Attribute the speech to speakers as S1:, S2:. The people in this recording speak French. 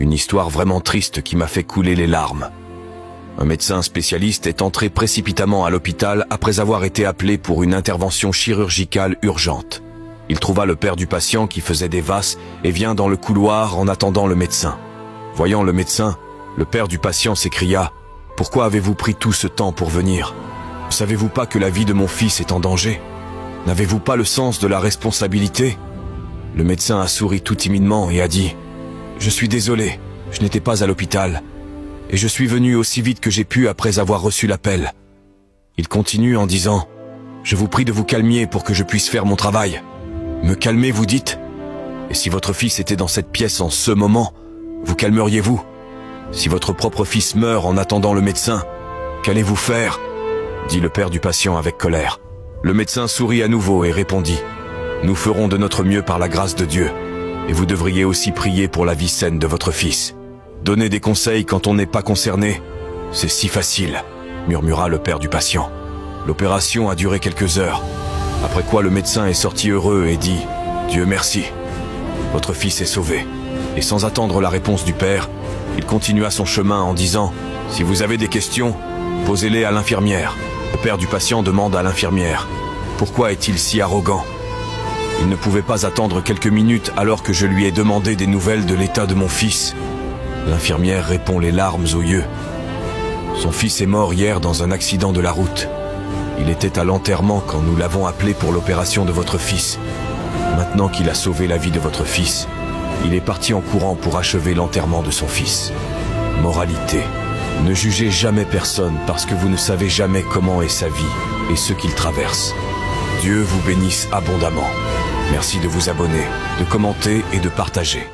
S1: Une histoire vraiment triste qui m'a fait couler les larmes. Un médecin spécialiste est entré précipitamment à l'hôpital après avoir été appelé pour une intervention chirurgicale urgente. Il trouva le père du patient qui faisait des vasses et vient dans le couloir en attendant le médecin. Voyant le médecin, le père du patient s'écria « Pourquoi avez-vous pris tout ce temps pour venir? Ne savez-vous pas que la vie de mon fils est en danger? N'avez-vous pas le sens de la responsabilité ?» Le médecin a souri tout timidement et a dit « Je suis désolé, je n'étais pas à l'hôpital. Et je suis venu aussi vite que j'ai pu après avoir reçu l'appel. » Il continue en disant « Je vous prie de vous calmer pour que je puisse faire mon travail. » Me calmer, vous dites? Et si votre fils était dans cette pièce en ce moment, vous calmeriez-vous? Si votre propre fils meurt en attendant le médecin, qu'allez-vous faire? Dit le père du patient avec colère. Le médecin sourit à nouveau et répondit « Nous ferons de notre mieux par la grâce de Dieu. Et vous devriez aussi prier pour la vie saine de votre fils. Donner des conseils quand on n'est pas concerné, c'est si facile, murmura le père du patient. L'opération a duré quelques heures, après quoi le médecin est sorti heureux et dit « Dieu merci, votre fils est sauvé. » Et sans attendre la réponse du père, il continua son chemin en disant « Si vous avez des questions, posez-les à l'infirmière. » Le père du patient demande à l'infirmière « Pourquoi est-il si arrogant ?» Il ne pouvait pas attendre quelques minutes alors que je lui ai demandé des nouvelles de l'état de mon fils. L'infirmière répond les larmes aux yeux. Son fils est mort hier dans un accident de la route. Il était à l'enterrement quand nous l'avons appelé pour l'opération de votre fils. Maintenant qu'il a sauvé la vie de votre fils, il est parti en courant pour achever l'enterrement de son fils. Moralité: ne jugez jamais personne parce que vous ne savez jamais comment est sa vie et ce qu'il traverse. Dieu vous bénisse abondamment. Merci de vous abonner, de commenter et de partager.